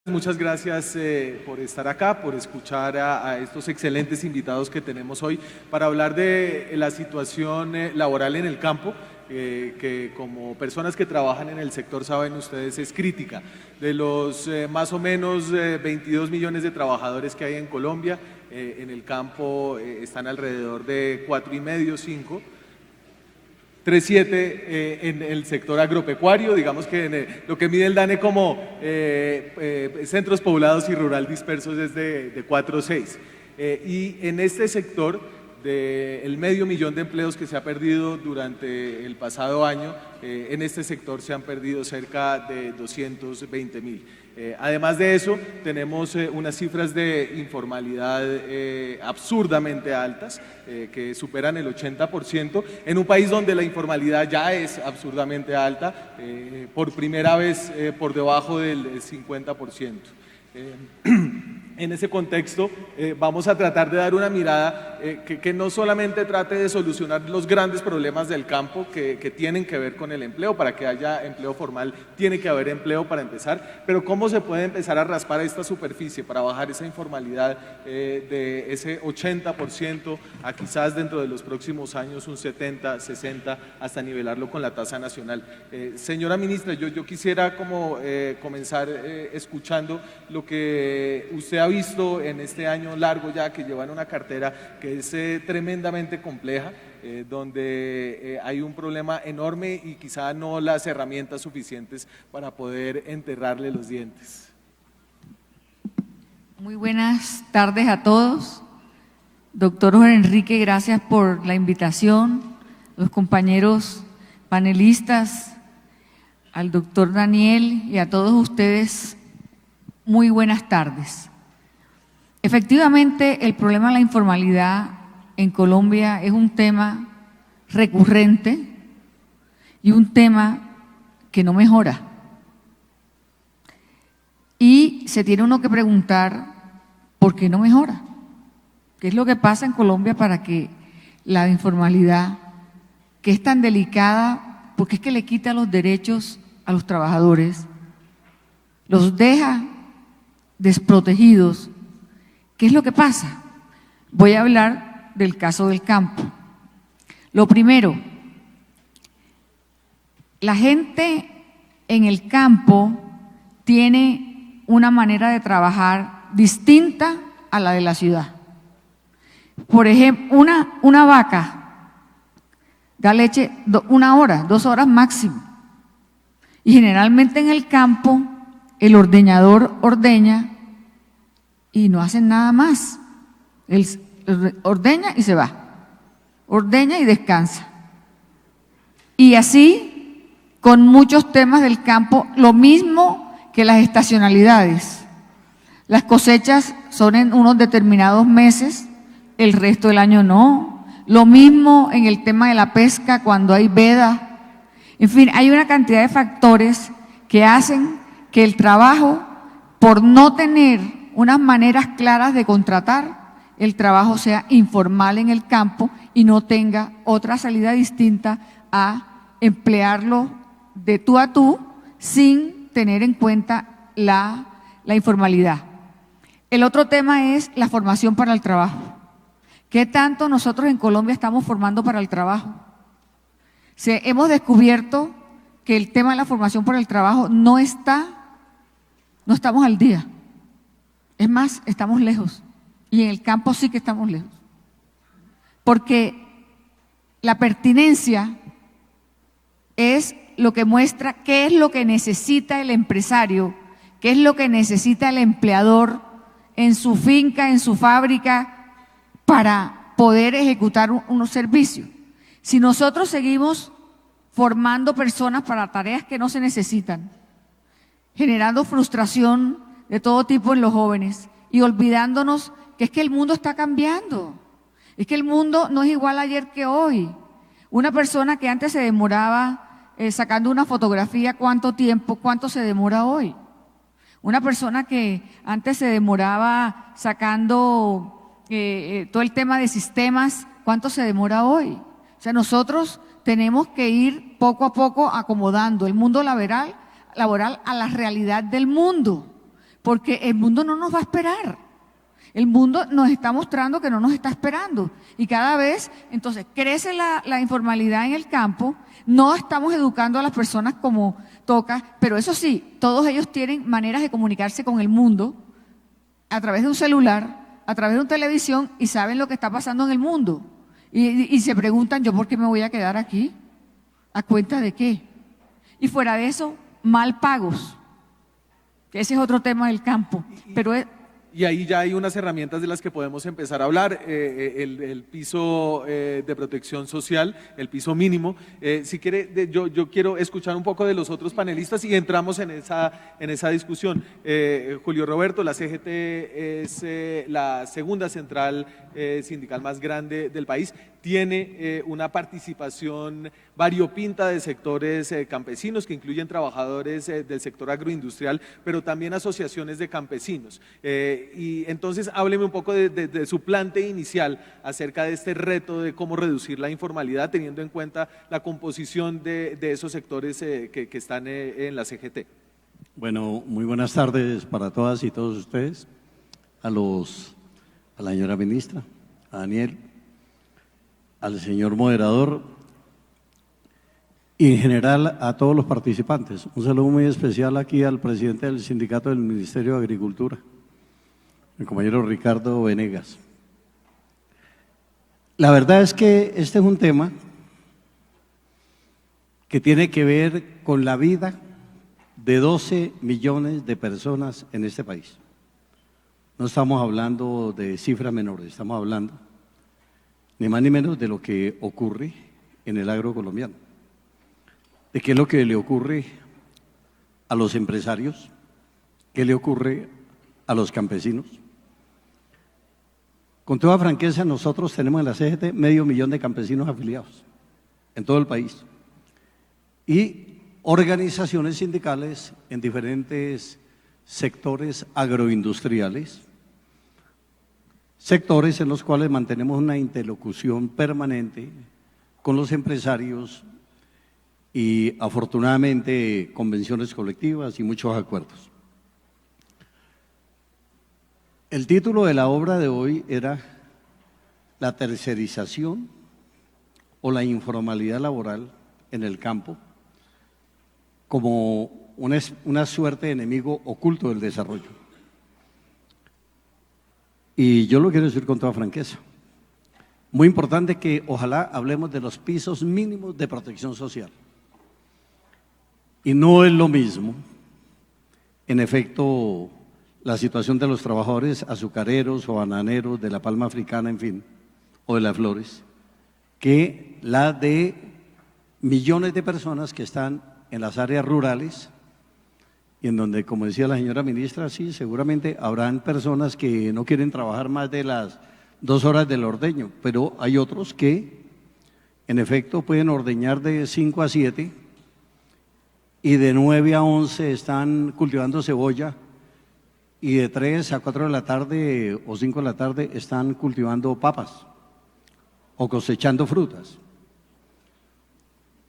Muchas gracias por estar acá, por escuchar a estos excelentes invitados que tenemos hoy para hablar de la situación laboral en el campo, que como personas que trabajan en el sector saben ustedes es crítica. De los más o menos 22 millones de trabajadores que hay en Colombia, en el campo están alrededor de 4,5, 5. 3,7 en el sector agropecuario, digamos que lo que mide el DANE como centros poblados y rural dispersos es de 4,6. Y en este sector, del 500,000 de empleos que se ha perdido durante el pasado año, en este sector se han perdido cerca de 220,000. Además de eso, tenemos unas cifras de informalidad absurdamente altas, que superan el 80%, en un país donde la informalidad ya es absurdamente alta, por primera vez por debajo del 50%. En ese contexto vamos a tratar de dar una mirada que no solamente trate de solucionar los grandes problemas del campo que tienen que ver con el empleo. Para que haya empleo formal tiene que haber empleo para empezar, pero cómo se puede empezar a raspar esta superficie para bajar esa informalidad de ese 80% a quizás dentro de los próximos años un 70, 60, hasta nivelarlo con la tasa nacional. Señora ministra, yo quisiera comenzar escuchando lo que usted ha visto en este año largo ya que lleva en una cartera que es tremendamente compleja, donde hay un problema enorme y quizá no las herramientas suficientes para poder enterrarle los dientes. Muy buenas tardes a todos. Doctor Jorge Enrique, gracias por la invitación. Los compañeros panelistas, al doctor Daniel y a todos ustedes, muy buenas tardes. Efectivamente, el problema de la informalidad en Colombia es un tema recurrente y un tema que no mejora. Y se tiene uno que preguntar por qué no mejora. ¿Qué es lo que pasa en Colombia para que la informalidad, que es tan delicada, porque es que le quita los derechos a los trabajadores, los deja desprotegidos? ¿Qué es lo que pasa? Voy a hablar del caso del campo. Lo primero, la gente en el campo tiene una manera de trabajar distinta a la de la ciudad. Por ejemplo, una vaca da leche 1 hora, 2 horas máximo. Y generalmente en el campo el ordeñador ordeña y no hacen nada más. Él ordeña y se va, ordeña y descansa. Y así con muchos temas del campo, lo mismo que las estacionalidades. Las cosechas son en unos determinados meses, el resto del año no. Lo mismo en el tema de la pesca cuando hay veda. En fin, hay una cantidad de factores que hacen que el trabajo, por no tener unas maneras claras de contratar, el trabajo sea informal en el campo y no tenga otra salida distinta a emplearlo de tú a tú sin tener en cuenta la informalidad. El otro tema es la formación para el trabajo. ¿Qué tanto nosotros en Colombia estamos formando para el trabajo? Hemos descubierto que el tema de la formación para el trabajo no estamos al día. Es más, estamos lejos. Y en el campo sí que estamos lejos. Porque la pertinencia es lo que muestra qué es lo que necesita el empresario, qué es lo que necesita el empleador en su finca, en su fábrica, para poder ejecutar unos servicios. Si nosotros seguimos formando personas para tareas que no se necesitan, generando frustración de todo tipo en los jóvenes y olvidándonos que es que el mundo está cambiando, es que el mundo no es igual ayer que hoy. Una persona que antes se demoraba sacando una fotografía, ¿cuánto tiempo? ¿Cuánto se demora hoy? Una persona que antes se demoraba sacando todo el tema de sistemas, ¿cuánto se demora hoy? O sea, nosotros tenemos que ir poco a poco acomodando el mundo laboral a la realidad del mundo. porque el mundo no nos va a esperar. El mundo nos está mostrando que no nos está esperando y cada vez, entonces, crece la informalidad en el campo, no estamos educando a las personas como toca, pero eso sí, todos ellos tienen maneras de comunicarse con el mundo a través de un celular, a través de una televisión y saben lo que está pasando en el mundo. Y se preguntan, ¿yo por qué me voy a quedar aquí? ¿A cuenta de qué? Y fuera de eso, mal pagos. Ese es otro tema del campo, pero y ahí ya hay unas herramientas de las que podemos empezar a hablar, el piso de protección social, el piso mínimo. Si quiere, yo quiero escuchar un poco de los otros panelistas y entramos en esa discusión. Julio Roberto, la CGT es la segunda central sindical más grande del país, tiene una participación variopinta de sectores campesinos que incluyen trabajadores del sector agroindustrial, pero también asociaciones de campesinos. Y entonces hábleme un poco de su plante inicial acerca de este reto de cómo reducir la informalidad teniendo en cuenta la composición de esos sectores que están en la CGT. Bueno, muy buenas tardes para todas y todos ustedes, a la señora ministra, a Daniel, al señor moderador y en general a todos los participantes. Un saludo muy especial aquí al presidente del sindicato del Ministerio de Agricultura, el compañero Ricardo Venegas. La verdad es que este es un tema que tiene que ver con la vida de 12 millones de personas en este país. No estamos hablando de cifras menores, estamos hablando ni más ni menos de lo que ocurre en el agro colombiano, de qué es lo que le ocurre a los empresarios, qué le ocurre a los campesinos. Con toda franqueza, nosotros tenemos en la CGT 500.000 de campesinos afiliados en todo el país y organizaciones sindicales en diferentes sectores agroindustriales, sectores en los cuales mantenemos una interlocución permanente con los empresarios y afortunadamente convenciones colectivas y muchos acuerdos. El título de la obra de hoy era la tercerización o la informalidad laboral en el campo como una suerte de enemigo oculto del desarrollo. Y yo lo quiero decir con toda franqueza. Muy importante que ojalá hablemos de los pisos mínimos de protección social. Y no es lo mismo, en efecto, la situación de los trabajadores azucareros o bananeros de la palma africana, en fin, o de las flores, que la de millones de personas que están en las áreas rurales y en donde, como decía la señora ministra, sí, seguramente habrán personas que no quieren trabajar más de las 2 horas del ordeño, pero hay otros que, en efecto, pueden ordeñar de 5 a 7 y de 9 a 11 están cultivando cebolla y de 3 a 4 de la tarde o 5 de la tarde están cultivando papas o cosechando frutas.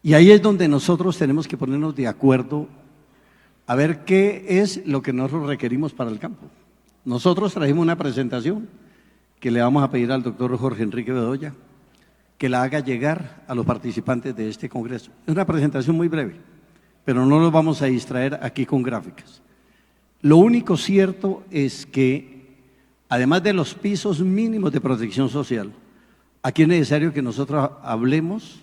Y ahí es donde nosotros tenemos que ponernos de acuerdo a ver qué es lo que nosotros requerimos para el campo. Nosotros trajimos una presentación que le vamos a pedir al doctor Jorge Enrique Bedoya que la haga llegar a los participantes de este congreso. Es una presentación muy breve, pero no los vamos a distraer aquí con gráficas. Lo único cierto es que, además de los pisos mínimos de protección social, aquí es necesario que nosotros hablemos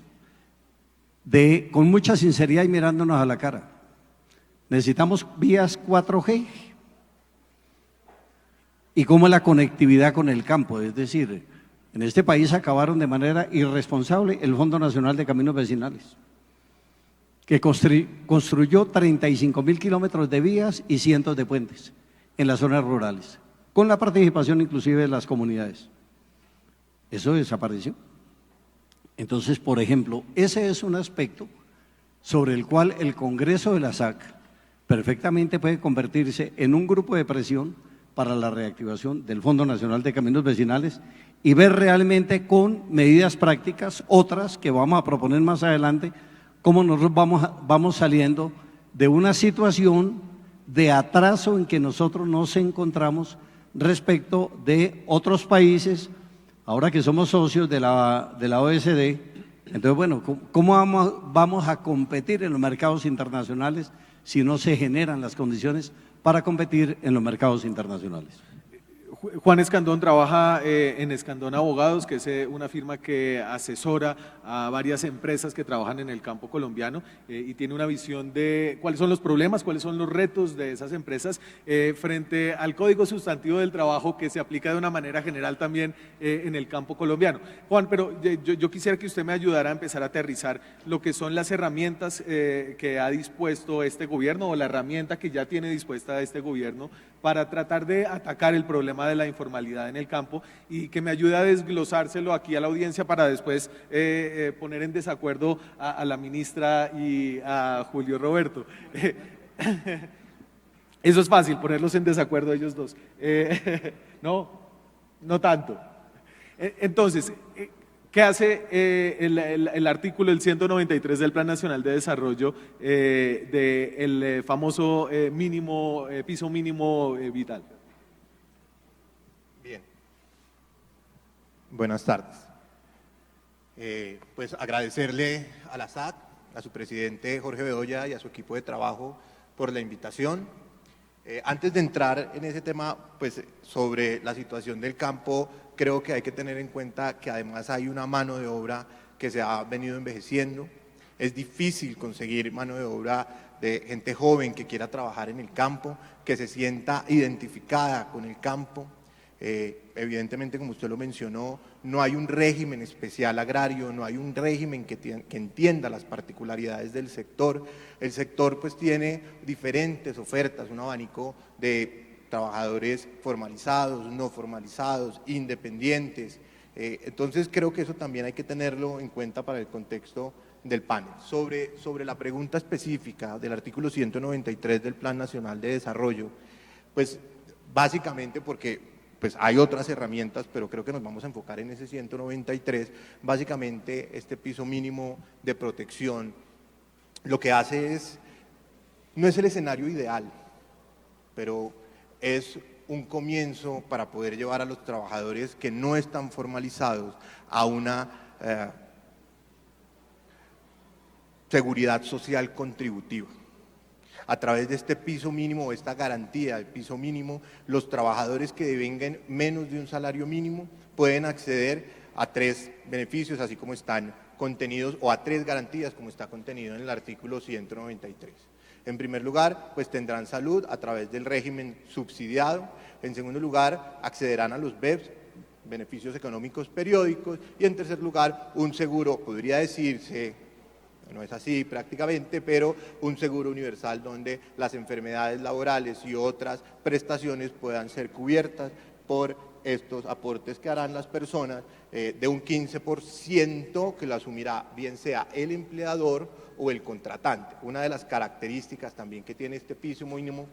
con mucha sinceridad y mirándonos a la cara. Necesitamos vías 4G y cómo es la conectividad con el campo. Es decir, en este país acabaron de manera irresponsable el Fondo Nacional de Caminos Vecinales, que construyó 35.000 kilómetros de vías y cientos de puentes en las zonas rurales, con la participación inclusive de las comunidades. Eso desapareció. Entonces, por ejemplo, ese es un aspecto sobre el cual el Congreso de la SAC perfectamente puede convertirse en un grupo de presión para la reactivación del Fondo Nacional de Caminos Vecinales y ver realmente con medidas prácticas, otras que vamos a proponer más adelante, cómo nosotros vamos saliendo de una situación de atraso en que nosotros nos encontramos respecto de otros países, ahora que somos socios de la OECD. Entonces, bueno, ¿cómo vamos a competir en los mercados internacionales si no se generan las condiciones para competir en los mercados internacionales? Juan Escandón trabaja en Escandón Abogados, que es una firma que asesora a varias empresas que trabajan en el campo colombiano y tiene una visión de cuáles son los problemas, cuáles son los retos de esas empresas frente al Código Sustantivo del Trabajo que se aplica de una manera general también en el campo colombiano. Juan, pero yo quisiera que usted me ayudara a empezar a aterrizar lo que son las herramientas que ha dispuesto este gobierno o la herramienta que ya tiene dispuesta este gobierno para tratar de atacar el problema de la informalidad en el campo y que me ayude a desglosárselo aquí a la audiencia para después poner en desacuerdo a la ministra y a Julio Roberto. Eso es fácil, ponerlos en desacuerdo ellos dos. No tanto. Entonces, ¿qué hace el artículo del 193 del Plan Nacional de Desarrollo del famoso piso mínimo vital? Bien. Buenas tardes. Pues agradecerle a la SAC, a su presidente Jorge Bedoya y a su equipo de trabajo por la invitación. Antes de entrar en ese tema, pues sobre la situación del campo, creo que hay que tener en cuenta que además hay una mano de obra que se ha venido envejeciendo. Es difícil conseguir mano de obra de gente joven que quiera trabajar en el campo, que se sienta identificada con el campo. Evidentemente, como usted lo mencionó, no hay un régimen especial agrario, no hay un régimen que entienda las particularidades del sector. El sector pues tiene diferentes ofertas, un abanico de trabajadores formalizados, no formalizados, independientes. Entonces creo que eso también hay que tenerlo en cuenta para el contexto del panel. Sobre la pregunta específica del artículo 193 del Plan Nacional de Desarrollo, pues básicamente porque pues hay otras herramientas, pero creo que nos vamos a enfocar en ese 193. Básicamente, este piso mínimo de protección lo que hace no es el escenario ideal, pero es un comienzo para poder llevar a los trabajadores que no están formalizados a una seguridad social contributiva. A través de este piso mínimo, esta garantía de piso mínimo, los trabajadores que devengan menos de un salario mínimo pueden acceder a 3 beneficios, así como están contenidos, o a 3 garantías, como está contenido en el artículo 193. En primer lugar, pues tendrán salud a través del régimen subsidiado. En segundo lugar, accederán a los BEPS, beneficios económicos periódicos. Y en tercer lugar, un seguro, podría decirse, no es así prácticamente, pero un seguro universal donde las enfermedades laborales y otras prestaciones puedan ser cubiertas por estos aportes que harán las personas de un 15% que lo asumirá bien sea el empleador o el contratante. Una de las características también que tiene este piso mínimo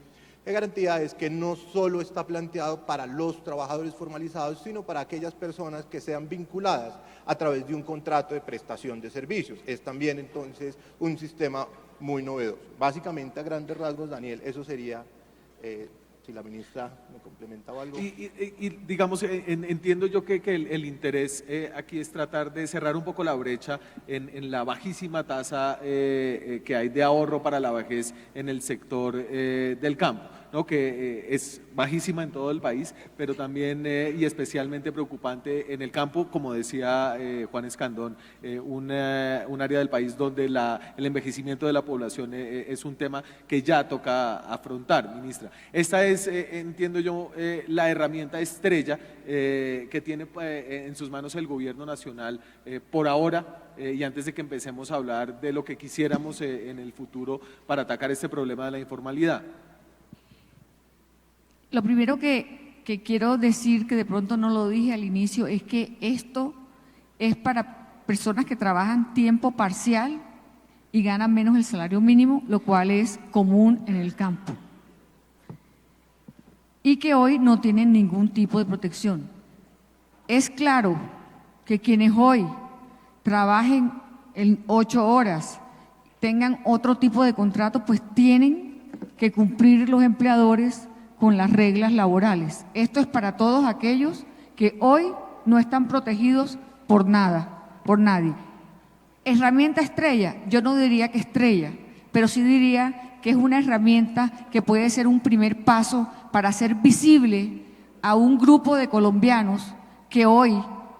de garantía es que no solo está planteado para los trabajadores formalizados, sino para aquellas personas que sean vinculadas a través de un contrato de prestación de servicios. Es también entonces un sistema muy novedoso. Básicamente, a grandes rasgos, Daniel, eso sería, si la ministra me complementaba algo. Y digamos, entiendo yo que el interés aquí es tratar de cerrar un poco la brecha en la bajísima tasa que hay de ahorro para la vejez en el sector del campo, ¿no? Que es bajísima en todo el país, pero también y especialmente preocupante en el campo, como decía Juan Escandón, un área del país donde el envejecimiento de la población es un tema que ya toca afrontar, ministra. Esta es, entiendo yo, la herramienta estrella que tiene en sus manos el gobierno nacional por ahora, y antes de que empecemos a hablar de lo que quisiéramos en el futuro para atacar este problema de la informalidad. Lo primero que quiero decir, que de pronto no lo dije al inicio, es que esto es para personas que trabajan tiempo parcial y ganan menos el salario mínimo, lo cual es común en el campo, y que hoy no tienen ningún tipo de protección. Es claro que quienes hoy trabajen en 8 horas, tengan otro tipo de contrato, pues tienen que cumplir los empleadores con las reglas laborales. Esto es para todos aquellos que hoy no están protegidos por nada, por nadie. Herramienta estrella, yo no diría que estrella, pero sí diría que es una herramienta que puede ser un primer paso para hacer visible a un grupo de colombianos que hoy,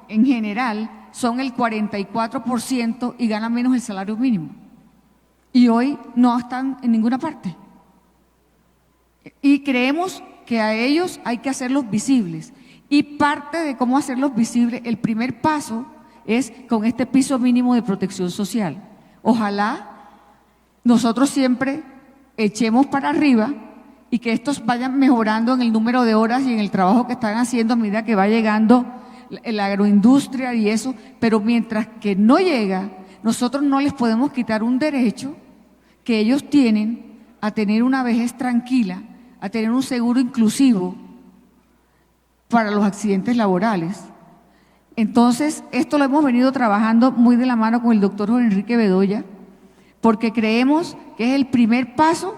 en general, son el 44% y ganan menos el salario mínimo. Y hoy no están en ninguna parte. Y creemos que a ellos hay que hacerlos visibles. Y parte de cómo hacerlos visibles, el primer paso es con este piso mínimo de protección social. Ojalá nosotros siempre echemos para arriba y que estos vayan mejorando en el número de horas y en el trabajo que están haciendo a medida que va llegando la agroindustria y eso, pero mientras que no llega, nosotros no les podemos quitar un derecho que ellos tienen a tener una vejez tranquila, a tener un seguro inclusivo para los accidentes laborales. Entonces, esto lo hemos venido trabajando muy de la mano con el doctor Jorge Enrique Bedoya, porque creemos que es el primer paso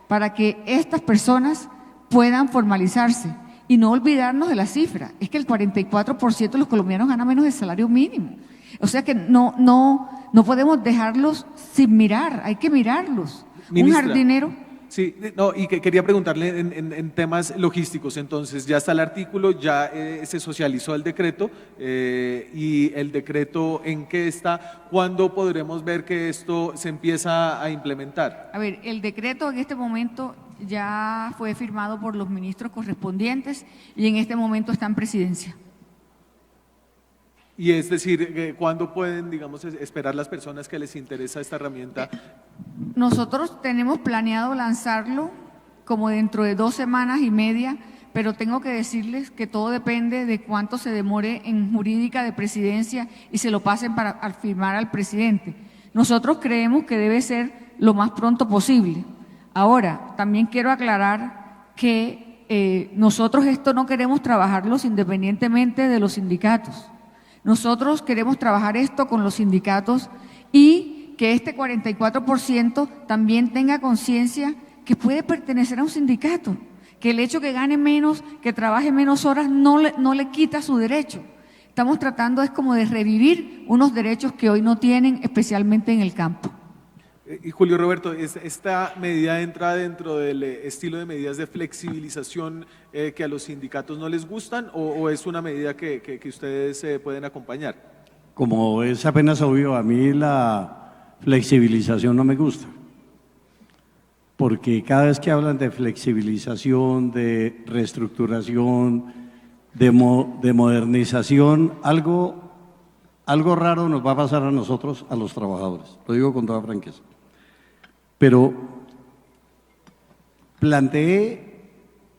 para que estas personas puedan formalizarse. Y no olvidarnos de la cifra, es que el 44% de los colombianos gana menos del salario mínimo. O sea que no podemos dejarlos sin mirar, hay que mirarlos. Ministra, un jardinero. Sí, no, y que quería preguntarle en temas logísticos, entonces ya está el artículo, ya se socializó el decreto, y el decreto ¿en qué está? ¿Cuándo podremos ver que esto se empieza a implementar? A ver, el decreto en este momento ya fue firmado por los ministros correspondientes y en este momento está en presidencia. Y es decir, ¿cuándo pueden, digamos, esperar las personas que les interesa esta herramienta? Nosotros tenemos planeado lanzarlo como dentro de 2 semanas y media, pero tengo que decirles que todo depende de cuánto se demore en jurídica de presidencia y se lo pasen al firmar al presidente. Nosotros creemos que debe ser lo más pronto posible. Ahora, también quiero aclarar que nosotros esto no queremos trabajarlos independientemente de los sindicatos. Nosotros queremos trabajar esto con los sindicatos y que este 44% también tenga conciencia que puede pertenecer a un sindicato, que el hecho que gane menos, que trabaje menos horas, no le quita su derecho. Estamos tratando es como de revivir unos derechos que hoy no tienen, especialmente en el campo. Y Julio Roberto, ¿esta medida entra dentro del estilo de medidas de flexibilización que a los sindicatos no les gustan o es una medida que ustedes pueden acompañar? Como es apenas obvio, a mí la flexibilización no me gusta, porque cada vez que hablan de flexibilización, de reestructuración, de modernización, algo raro nos va a pasar a nosotros, a los trabajadores, lo digo con toda franqueza. Pero planteé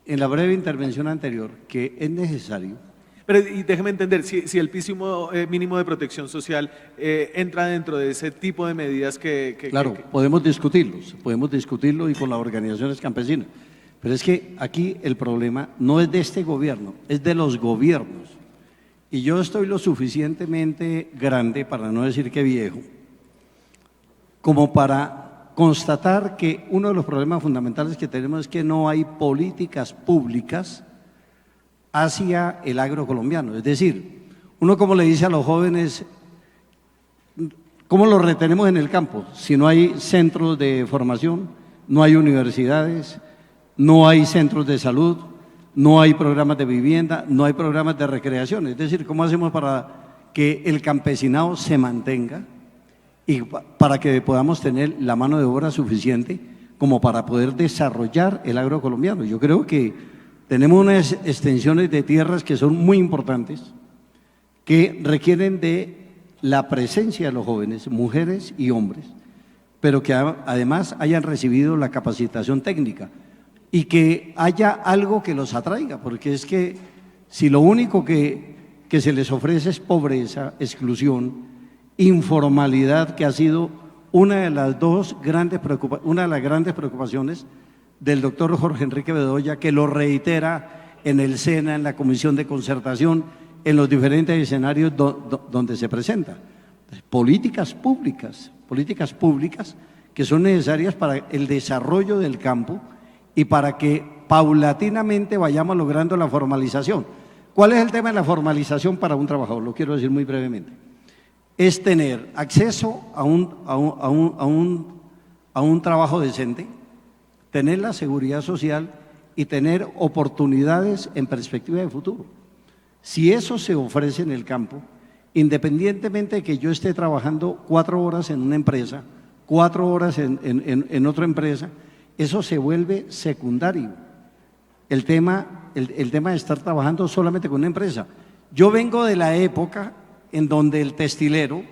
en la breve intervención anterior que es necesario. Pero y déjeme entender, si el piso mínimo de protección social entra dentro de ese tipo de medidas Claro, podemos discutirlo y con las organizaciones campesinas. Pero es que aquí el problema no es de este gobierno, es de los gobiernos. Y yo estoy lo suficientemente grande, para no decir que viejo, como para constatar que uno de los problemas fundamentales que tenemos es que no hay políticas públicas hacia el agro colombiano. Es decir, uno como le dice a los jóvenes, ¿cómo los retenemos en el campo? Si no hay centros de formación, no hay universidades, no hay centros de salud, no hay programas de vivienda, no hay programas de recreación. Es decir, ¿cómo hacemos para que el campesinado se mantenga y para que podamos tener la mano de obra suficiente como para poder desarrollar el agro colombiano? Yo creo que tenemos unas extensiones de tierras que son muy importantes, que requieren de la presencia de los jóvenes, mujeres y hombres, pero que además hayan recibido la capacitación técnica y que haya algo que los atraiga, porque es que si lo único que se les ofrece es pobreza, exclusión, informalidad, que ha sido una de las grandes preocupaciones del doctor Jorge Enrique Bedoya, que lo reitera en el SENA, en la Comisión de Concertación, en los diferentes escenarios donde se presenta. Políticas públicas que son necesarias para el desarrollo del campo y para que paulatinamente vayamos logrando la formalización. ¿Cuál es el tema de la formalización para un trabajador? Lo quiero decir muy brevemente. Es tener acceso a un trabajo decente, tener la seguridad social y tener oportunidades en perspectiva de futuro. Si eso se ofrece en el campo, independientemente de que yo esté trabajando 4 horas en una empresa, 4 horas en otra empresa, eso se vuelve secundario. El tema de estar trabajando solamente con una empresa. Yo vengo de la época en donde el textilero,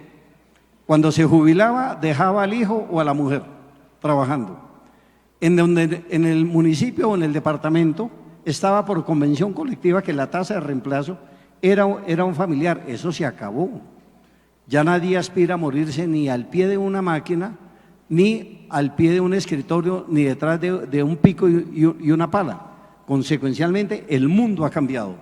cuando se jubilaba, dejaba al hijo o a la mujer trabajando. En donde en el municipio o en el departamento estaba por convención colectiva que la tasa de reemplazo era un familiar. Eso se acabó. Ya nadie aspira a morirse ni al pie de una máquina, ni al pie de un escritorio, ni detrás de un pico y una pala. Consecuencialmente, el mundo ha cambiado.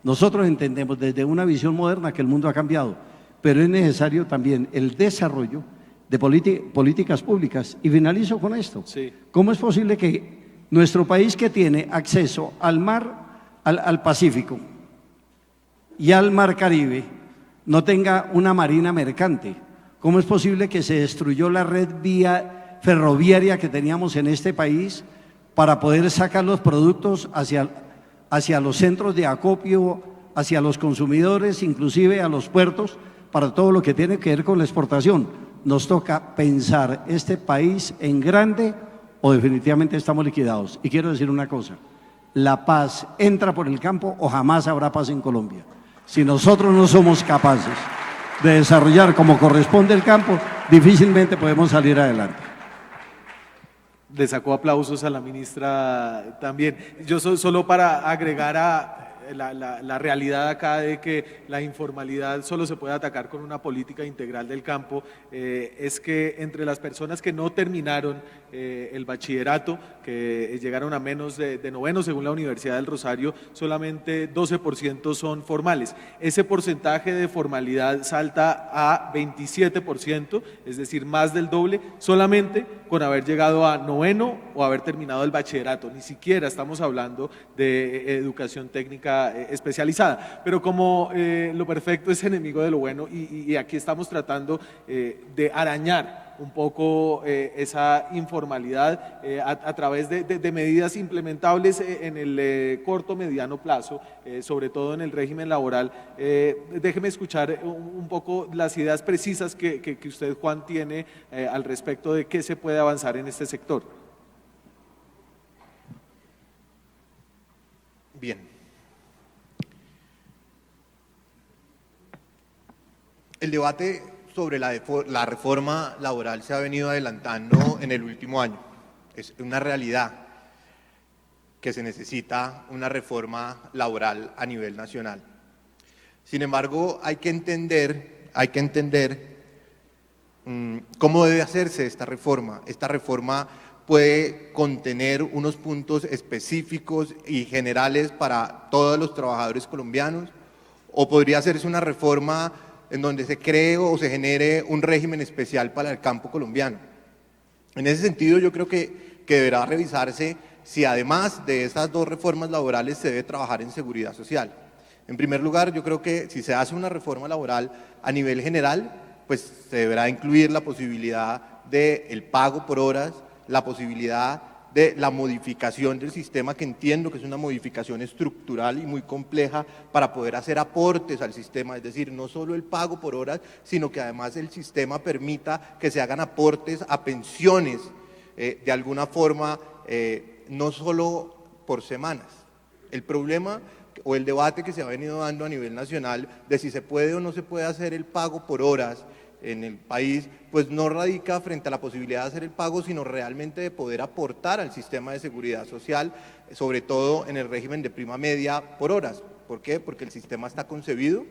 Nosotros entendemos desde una visión moderna que el mundo ha cambiado, pero es necesario también el desarrollo de políticas públicas. Y finalizo con esto. Sí. ¿Cómo es posible que nuestro país, que tiene acceso al mar, al Pacífico y al mar Caribe, no tenga una marina mercante? ¿Cómo es posible que se destruyó la red ferroviaria que teníamos en este país para poder sacar los productos hacia los centros de acopio, hacia los consumidores, inclusive a los puertos, para todo lo que tiene que ver con la exportación? Nos toca pensar este país en grande o definitivamente estamos liquidados. Y quiero decir una cosa: la paz entra por el campo o jamás habrá paz en Colombia. Si nosotros no somos capaces de desarrollar como corresponde el campo, difícilmente podemos salir adelante. Le sacó aplausos a la ministra también. Yo solo para agregar a la realidad acá de que la informalidad solo se puede atacar con una política integral del campo, es que entre las personas que no terminaron el bachillerato, que llegaron a menos de noveno según la Universidad del Rosario, solamente 12% son formales. Ese porcentaje de formalidad salta a 27%, es decir, más del doble, solamente con haber llegado a noveno o haber terminado el bachillerato. Ni siquiera estamos hablando de educación técnica especializada. Pero como lo perfecto es enemigo de lo bueno, y aquí estamos tratando de arañar un poco esa informalidad a través de medidas implementables en el corto mediano plazo, sobre todo en el régimen laboral. Déjeme escuchar un poco las ideas precisas que usted, Juan, tiene al respecto de qué se puede avanzar en este sector. Bien. El debate sobre la reforma laboral se ha venido adelantando en el último año. Es una realidad que se necesita una reforma laboral a nivel nacional. Sin embargo, hay que entender cómo debe hacerse esta reforma. Esta reforma puede contener unos puntos específicos y generales para todos los trabajadores colombianos, o podría hacerse una reforma en donde se cree o se genere un régimen especial para el campo colombiano. En ese sentido, yo creo que deberá revisarse si además de estas dos reformas laborales se debe trabajar en seguridad social. En primer lugar, yo creo que si se hace una reforma laboral a nivel general, pues se deberá incluir la posibilidad del pago por horas, la posibilidad de la modificación del sistema, que entiendo que es una modificación estructural y muy compleja para poder hacer aportes al sistema, es decir, no solo el pago por horas, sino que además el sistema permita que se hagan aportes a pensiones de alguna forma, no solo por semanas. El problema o el debate que se ha venido dando a nivel nacional de si se puede o no se puede hacer el pago por horas en el país, pues no radica frente a la posibilidad de hacer el pago, sino realmente de poder aportar al sistema de seguridad social, sobre todo en el régimen de prima media por horas. ¿Por qué? Porque el sistema está concebido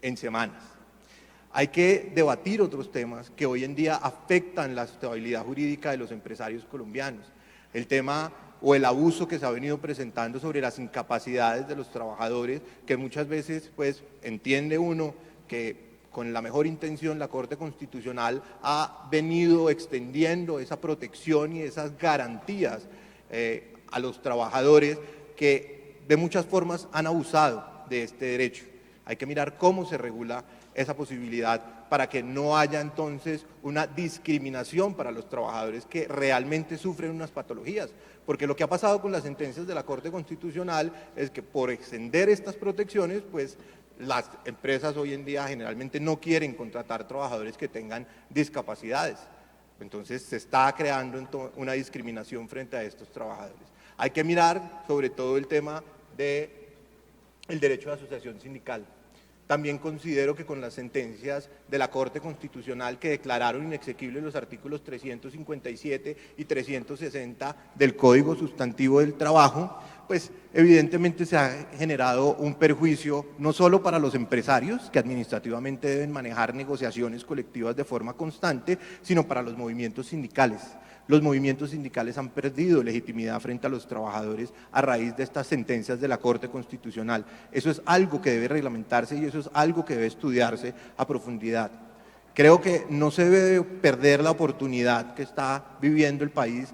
en semanas. Hay que debatir otros temas que hoy en día afectan la estabilidad jurídica de los empresarios colombianos. El tema o el abuso que se ha venido presentando sobre las incapacidades de los trabajadores, que muchas veces pues entiende uno que con la mejor intención la Corte Constitucional ha venido extendiendo esa protección y esas garantías a los trabajadores que de muchas formas han abusado de este derecho. Hay que mirar cómo se regula esa posibilidad para que no haya entonces una discriminación para los trabajadores que realmente sufren unas patologías. Porque lo que ha pasado con las sentencias de la Corte Constitucional es que por extender estas protecciones, pues las empresas hoy en día generalmente no quieren contratar trabajadores que tengan discapacidades. Entonces se está creando una discriminación frente a estos trabajadores. Hay que mirar sobre todo el tema del derecho de asociación sindical. También considero que con las sentencias de la Corte Constitucional que declararon inexequibles los artículos 357 y 360 del Código Sustantivo del Trabajo, pues evidentemente se ha generado un perjuicio no solo para los empresarios, que administrativamente deben manejar negociaciones colectivas de forma constante, sino para los movimientos sindicales. Los movimientos sindicales han perdido legitimidad frente a los trabajadores a raíz de estas sentencias de la Corte Constitucional. Eso es algo que debe reglamentarse y eso es algo que debe estudiarse a profundidad. Creo que no se debe perder la oportunidad que está viviendo el país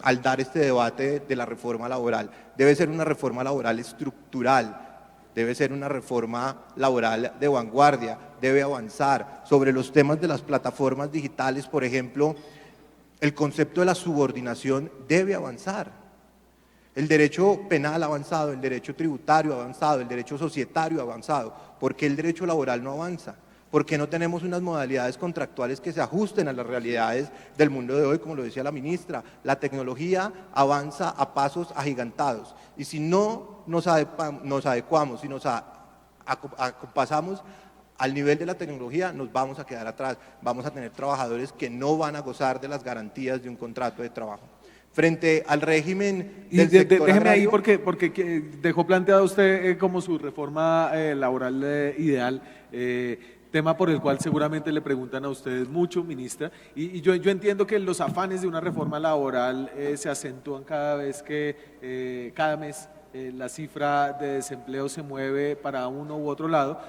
al dar este debate de la reforma laboral. Debe ser una reforma laboral estructural, debe ser una reforma laboral de vanguardia, debe avanzar sobre los temas de las plataformas digitales, por ejemplo. El concepto de la subordinación debe avanzar. El derecho penal ha avanzado, el derecho tributario ha avanzado, el derecho societario ha avanzado. ¿Por qué el derecho laboral no avanza? ¿Por qué no tenemos unas modalidades contractuales que se ajusten a las realidades del mundo de hoy? Como lo decía la ministra, la tecnología avanza a pasos agigantados. Y si no nos adecuamos, si nos acompasamos al nivel de la tecnología, nos vamos a quedar atrás, vamos a tener trabajadores que no van a gozar de las garantías de un contrato de trabajo. Frente al régimen del sector déjeme agrario, ahí porque dejó planteado usted como su reforma laboral ideal, tema por el cual seguramente le preguntan a ustedes mucho, ministra, y yo entiendo que los afanes de una reforma laboral se acentúan cada vez que, cada mes, la cifra de desempleo se mueve para uno u otro lado,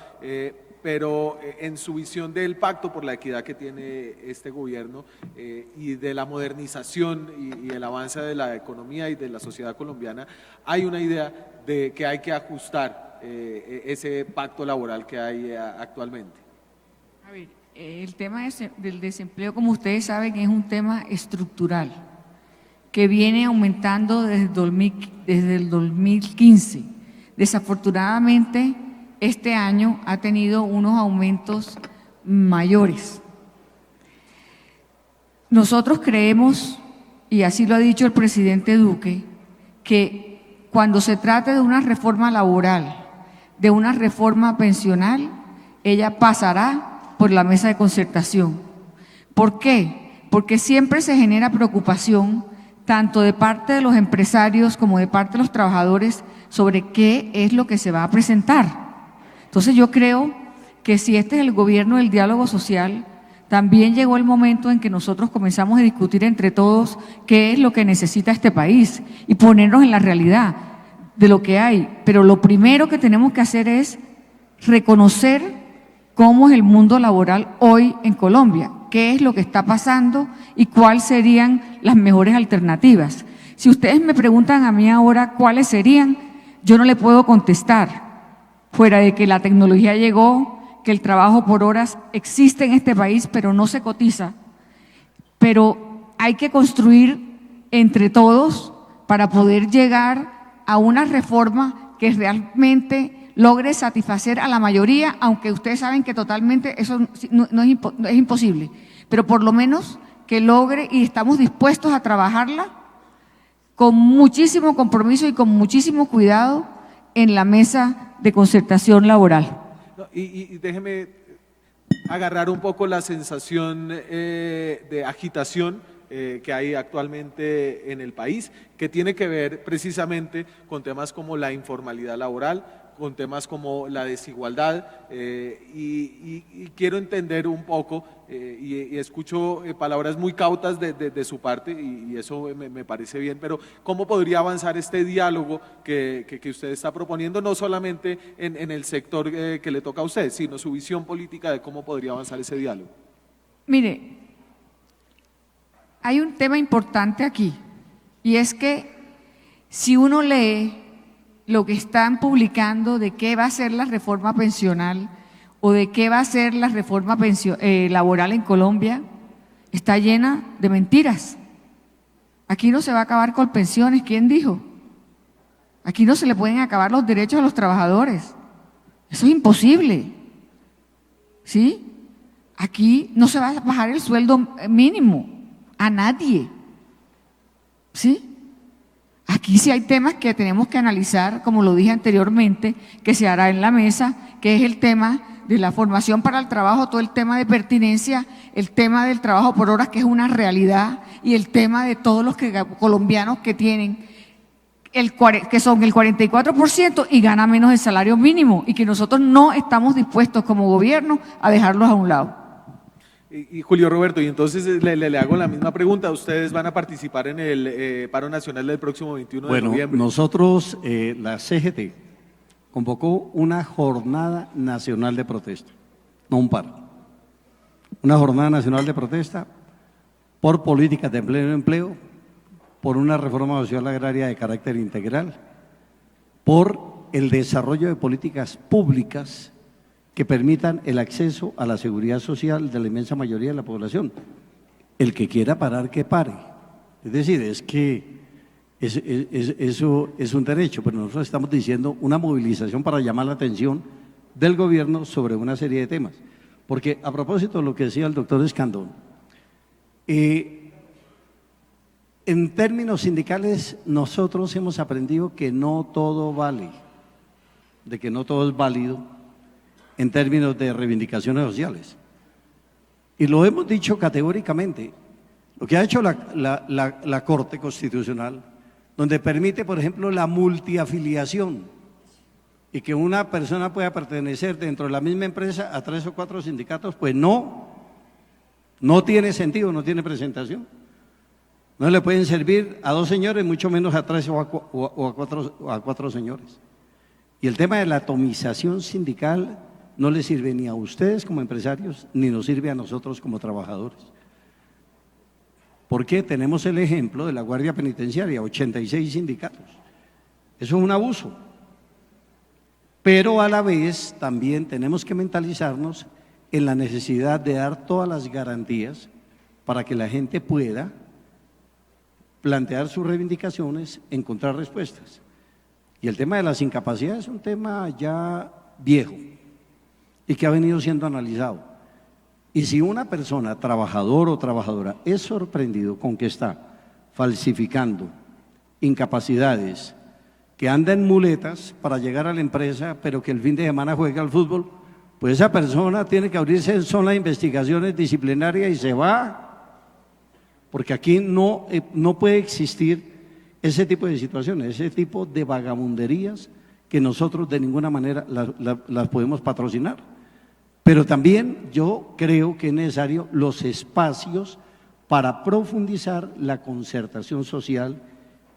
pero en su visión del pacto por la equidad que tiene este gobierno y de la modernización y el avance de la economía y de la sociedad colombiana, hay una idea de que hay que ajustar ese pacto laboral que hay actualmente. A ver, el tema del desempleo, como ustedes saben, es un tema estructural que viene aumentando desde el 2015. Desafortunadamente, este año ha tenido unos aumentos mayores. Nosotros creemos, y así lo ha dicho el presidente Duque, que cuando se trate de una reforma laboral, de una reforma pensional, ella pasará por la mesa de concertación. ¿Por qué? Porque siempre se genera preocupación, tanto de parte de los empresarios como de parte de los trabajadores, sobre qué es lo que se va a presentar. Entonces yo creo que si este es el gobierno del diálogo social, también llegó el momento en que nosotros comenzamos a discutir entre todos qué es lo que necesita este país y ponernos en la realidad de lo que hay. Pero lo primero que tenemos que hacer es reconocer cómo es el mundo laboral hoy en Colombia, qué es lo que está pasando y cuáles serían las mejores alternativas. Si ustedes me preguntan a mí ahora cuáles serían, yo no le puedo contestar. Fuera de que la tecnología llegó, que el trabajo por horas existe en este país, pero no se cotiza. Pero hay que construir entre todos para poder llegar a una reforma que realmente logre satisfacer a la mayoría, aunque ustedes saben que totalmente eso no es imposible, pero por lo menos que logre, y estamos dispuestos a trabajarla con muchísimo compromiso y con muchísimo cuidado en la mesa de concertación laboral. No, y déjeme agarrar un poco la sensación de agitación que hay actualmente en el país, que tiene que ver precisamente con temas como la informalidad laboral, con temas como la desigualdad, y quiero entender un poco, y escucho palabras muy cautas de su parte, y eso me parece bien, pero ¿cómo podría avanzar este diálogo que usted está proponiendo, no solamente en el sector que le toca a usted, sino su visión política de cómo podría avanzar ese diálogo? Mire, hay un tema importante aquí, y es que Si uno lee lo que están publicando de qué va a ser la reforma pensional o de qué va a ser la reforma laboral en Colombia, está llena de mentiras. Aquí no se va a acabar con pensiones, ¿quién dijo? Aquí no se le pueden acabar los derechos a los trabajadores. Eso es imposible. ¿Sí? Aquí no se va a bajar el sueldo mínimo a nadie. ¿Sí? Aquí sí hay temas que tenemos que analizar, como lo dije anteriormente, que se hará en la mesa, que es el tema de la formación para el trabajo, todo el tema de pertinencia, el tema del trabajo por horas, que es una realidad, y el tema de todos los colombianos que tienen que son el 44% y gana menos el salario mínimo, y que nosotros no estamos dispuestos como gobierno a dejarlos a un lado. Y Julio Roberto, y entonces le hago la misma pregunta. ¿Ustedes van a participar en el paro nacional del próximo 21 de noviembre? Bueno, nosotros, la CGT, convocó una jornada nacional de protesta, no un paro. Una jornada nacional de protesta por políticas de empleo, por una reforma social agraria de carácter integral, por el desarrollo de políticas públicas que permitan el acceso a la seguridad social de la inmensa mayoría de la población. El que quiera parar, que pare. Es decir, es que eso es un derecho, pero nosotros estamos diciendo una movilización para llamar la atención del gobierno sobre una serie de temas. Porque a propósito de lo que decía el doctor Escandón, en términos sindicales nosotros hemos aprendido que no todo vale, de que no todo es válido en términos de reivindicaciones sociales. Y lo hemos dicho categóricamente. Lo que ha hecho la Corte Constitucional, donde permite, por ejemplo, la multiafiliación y que una persona pueda pertenecer dentro de la misma empresa a 3 o 4 sindicatos, pues no tiene sentido, no tiene presentación. No le pueden servir a 2 señores, mucho menos a 3 o a 4 señores. Y el tema de la atomización sindical no le sirve ni a ustedes como empresarios, ni nos sirve a nosotros como trabajadores. Porque tenemos el ejemplo de la Guardia Penitenciaria, 86 sindicatos. Eso es un abuso. Pero a la vez también tenemos que mentalizarnos en la necesidad de dar todas las garantías para que la gente pueda plantear sus reivindicaciones, encontrar respuestas. Y el tema de las incapacidades es un tema ya viejo y que ha venido siendo analizado. Y si una persona, trabajador o trabajadora, es sorprendido con que está falsificando incapacidades, que anda en muletas para llegar a la empresa, pero que el fin de semana juega al fútbol, pues esa persona tiene que abrirse en zona de investigaciones disciplinarias y se va. Porque aquí no puede existir ese tipo de situaciones, ese tipo de vagabunderías que nosotros de ninguna manera las podemos patrocinar. Pero también yo creo que es necesario los espacios para profundizar la concertación social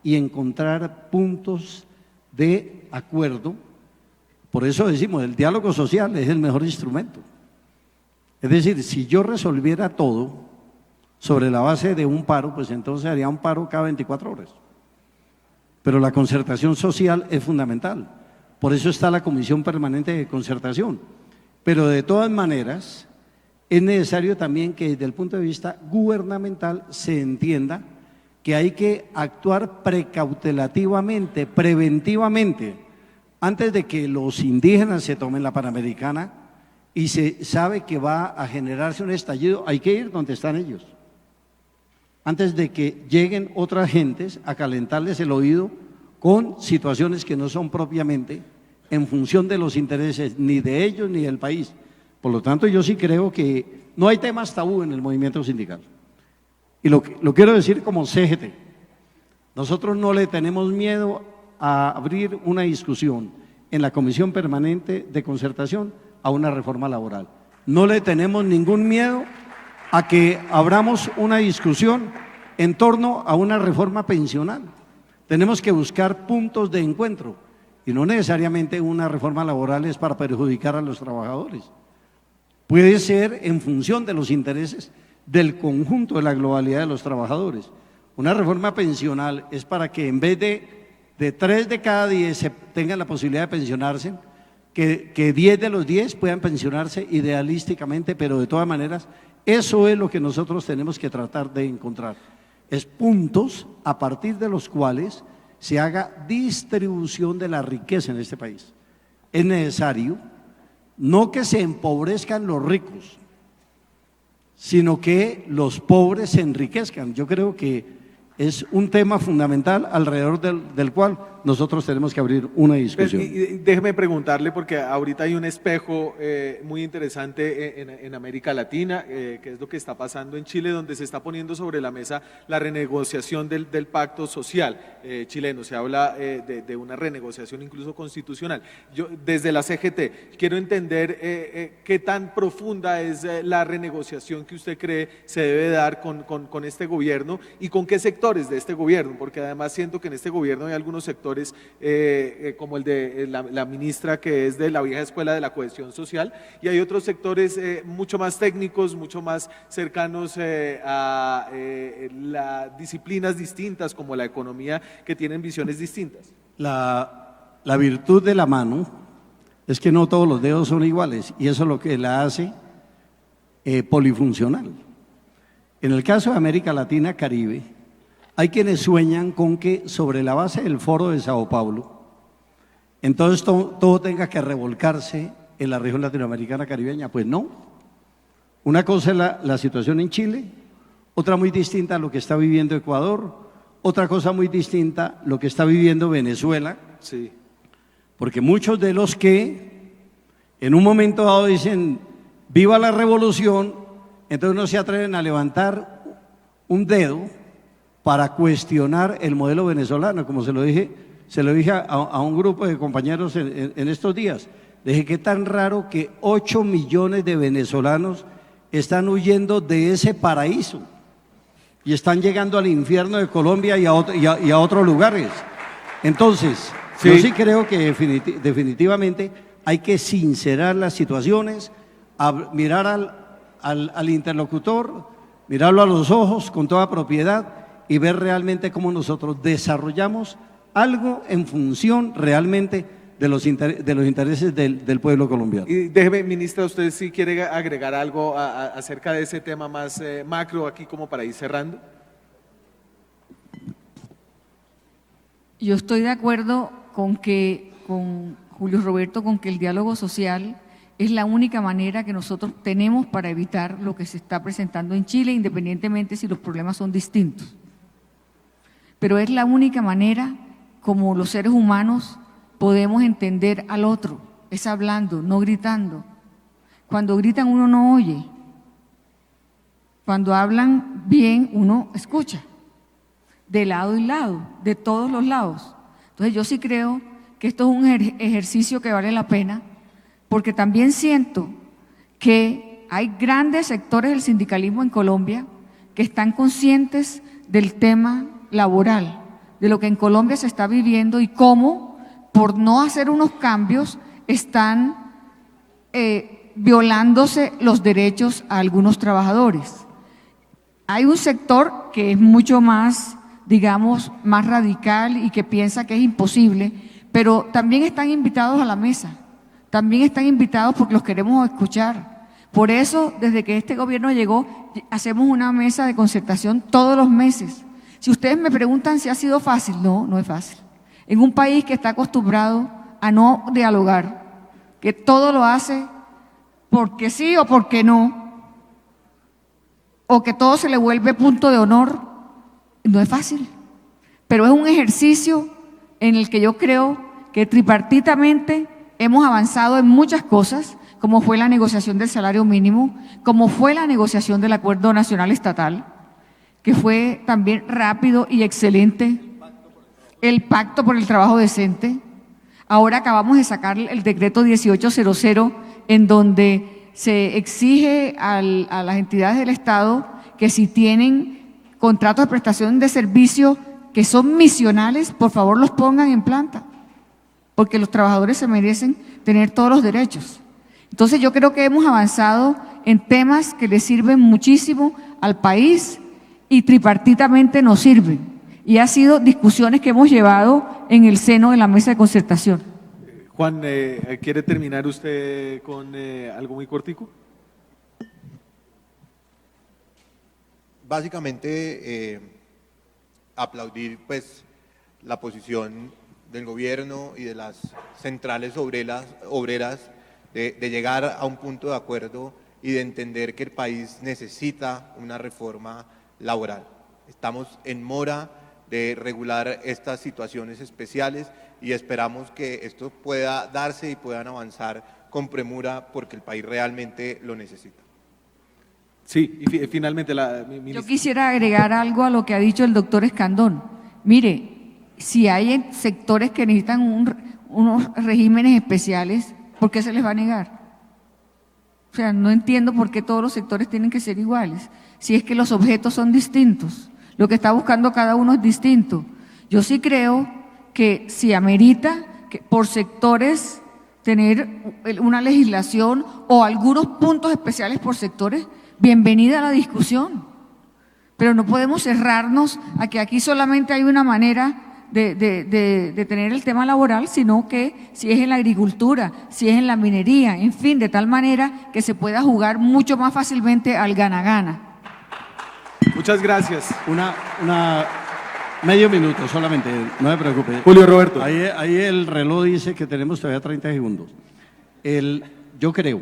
y encontrar puntos de acuerdo. Por eso decimos, el diálogo social es el mejor instrumento. Es decir, si yo resolviera todo sobre la base de un paro, pues entonces haría un paro cada 24 horas. Pero la concertación social es fundamental. Por eso está la Comisión Permanente de Concertación. Pero de todas maneras, es necesario también que desde el punto de vista gubernamental se entienda que hay que actuar precautelativamente, preventivamente, antes de que los indígenas se tomen la Panamericana y se sabe que va a generarse un estallido, hay que ir donde están ellos. Antes de que lleguen otras gentes a calentarles el oído con situaciones que no son propiamente en función de los intereses ni de ellos ni del país. Por lo tanto, yo sí creo que no hay temas tabú en el movimiento sindical. Y lo quiero decir como CGT. Nosotros no le tenemos miedo a abrir una discusión en la Comisión Permanente de Concertación a una reforma laboral. No le tenemos ningún miedo a que abramos una discusión en torno a una reforma pensional. Tenemos que buscar puntos de encuentro y no necesariamente una reforma laboral es para perjudicar a los trabajadores. Puede ser en función de los intereses del conjunto de la globalidad de los trabajadores. Una reforma pensional es para que en vez de de 3 de cada 10 tengan la posibilidad de pensionarse, que 10 de los 10 puedan pensionarse idealísticamente, pero de todas maneras, eso es lo que nosotros tenemos que tratar de encontrar. Es puntos a partir de los cuales se haga distribución de la riqueza en este país. Es necesario no que se empobrezcan los ricos, sino que los pobres se enriquezcan. Yo creo que es un tema fundamental alrededor del cual nosotros tenemos que abrir una discusión. Y déjeme preguntarle, porque ahorita hay un espejo muy interesante en América Latina, que es lo que está pasando en Chile, donde se está poniendo sobre la mesa la renegociación del pacto social chileno. Se habla de una renegociación incluso constitucional. Yo, desde la CGT, quiero entender qué tan profunda es la renegociación que usted cree se debe dar con este gobierno y con qué sectores de este gobierno, porque además siento que en este gobierno hay algunos sectores como el de la ministra, que es de la vieja escuela de la cohesión social, y hay otros sectores mucho más técnicos, mucho más cercanos a las disciplinas distintas como la economía, que tienen visiones distintas. La virtud de la mano es que no todos los dedos son iguales, y eso es lo que la hace polifuncional. En el caso de América Latina, Caribe, hay quienes sueñan con que sobre la base del Foro de Sao Paulo, entonces todo tenga que revolcarse en la región latinoamericana caribeña. Pues no. Una cosa es la situación en Chile, otra muy distinta a lo que está viviendo Ecuador, otra cosa muy distinta lo que está viviendo Venezuela. Sí. Porque muchos de los que en un momento dado dicen viva la revolución, entonces no se atreven a levantar un dedo para cuestionar el modelo venezolano, como se lo dije a un grupo de compañeros en estos días. Dije, qué tan raro que 8 millones de venezolanos están huyendo de ese paraíso y están llegando al infierno de Colombia y a otros lugares. Entonces, sí, yo sí creo que definitivamente hay que sincerar las situaciones, mirar al interlocutor, mirarlo a los ojos con toda propiedad y ver realmente cómo nosotros desarrollamos algo en función realmente de los intereses del pueblo colombiano. Y déjeme, ministra, usted si quiere agregar algo acerca de ese tema más macro aquí como para ir cerrando. Yo estoy de acuerdo con Julio Roberto, con que el diálogo social es la única manera que nosotros tenemos para evitar lo que se está presentando en Chile, independientemente si los problemas son distintos. Pero es la única manera como los seres humanos podemos entender al otro, es hablando, no gritando. Cuando gritan uno no oye, cuando hablan bien uno escucha, de lado y lado, de todos los lados. Entonces yo sí creo que esto es un ejercicio que vale la pena, porque también siento que hay grandes sectores del sindicalismo en Colombia que están conscientes del tema laboral, de lo que en Colombia se está viviendo y cómo, por no hacer unos cambios, están violándose los derechos a algunos trabajadores. Hay un sector que es mucho más, digamos, más radical y que piensa que es imposible, pero también están invitados a la mesa, también están invitados porque los queremos escuchar. Por eso, desde que este gobierno llegó, hacemos una mesa de concertación todos los meses. Si ustedes me preguntan si ha sido fácil, no es fácil. En un país que está acostumbrado a no dialogar, que todo lo hace porque sí o porque no, o que todo se le vuelve punto de honor, no es fácil. Pero es un ejercicio en el que yo creo que tripartitamente hemos avanzado en muchas cosas, como fue la negociación del salario mínimo, como fue la negociación del Acuerdo Nacional Estatal, que fue también rápido y excelente, el Pacto por el Trabajo Decente. Ahora acabamos de sacar el decreto 1800, en donde se exige a las entidades del Estado que si tienen contratos de prestación de servicio que son misionales, por favor los pongan en planta, porque los trabajadores se merecen tener todos los derechos. Entonces yo creo que hemos avanzado en temas que le sirven muchísimo al país y tripartitamente nos sirven. y ha sido discusiones que hemos llevado en el seno de la mesa de concertación. Juan, ¿quiere terminar usted con algo muy cortico? Básicamente, aplaudir pues la posición del gobierno y de las centrales obreras de llegar a un punto de acuerdo y de entender que el país necesita una reforma laboral. Estamos en mora de regular estas situaciones especiales y esperamos que esto pueda darse y puedan avanzar con premura porque el país realmente lo necesita. Sí, y finalmente Yo quisiera agregar algo a lo que ha dicho el doctor Escandón. Mire, si hay sectores que necesitan unos regímenes especiales, ¿por qué se les va a negar? O sea, no entiendo por qué todos los sectores tienen que ser iguales, si es que los objetos son distintos, lo que está buscando cada uno es distinto. Yo sí creo que si amerita que por sectores tener una legislación o algunos puntos especiales por sectores, bienvenida a la discusión, pero no podemos cerrarnos a que aquí solamente hay una manera de tener el tema laboral, sino que si es en la agricultura, si es en la minería, en fin, de tal manera que se pueda jugar mucho más fácilmente al gana-gana. Muchas gracias. Medio minuto solamente, no me preocupe. Julio Roberto. Ahí el reloj dice que tenemos todavía 30 segundos. Yo creo,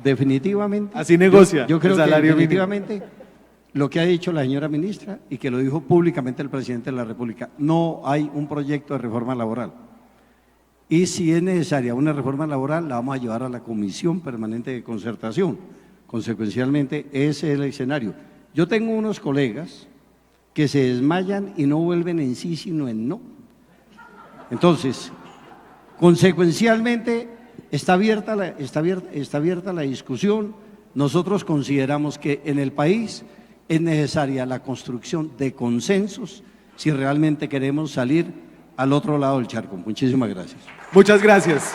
definitivamente. Así negocia yo creo el salario que definitivamente lo que ha dicho la señora ministra y que lo dijo públicamente el presidente de la República, no hay un proyecto de reforma laboral. Y si es necesaria una reforma laboral, la vamos a llevar a la Comisión Permanente de Concertación. Consecuencialmente, ese es el escenario. Yo tengo unos colegas que se desmayan y no vuelven en sí, sino en no. Entonces, consecuencialmente, está abierta la discusión. Nosotros consideramos que en el país es necesaria la construcción de consensos si realmente queremos salir al otro lado del charco. Muchísimas gracias. Muchas gracias.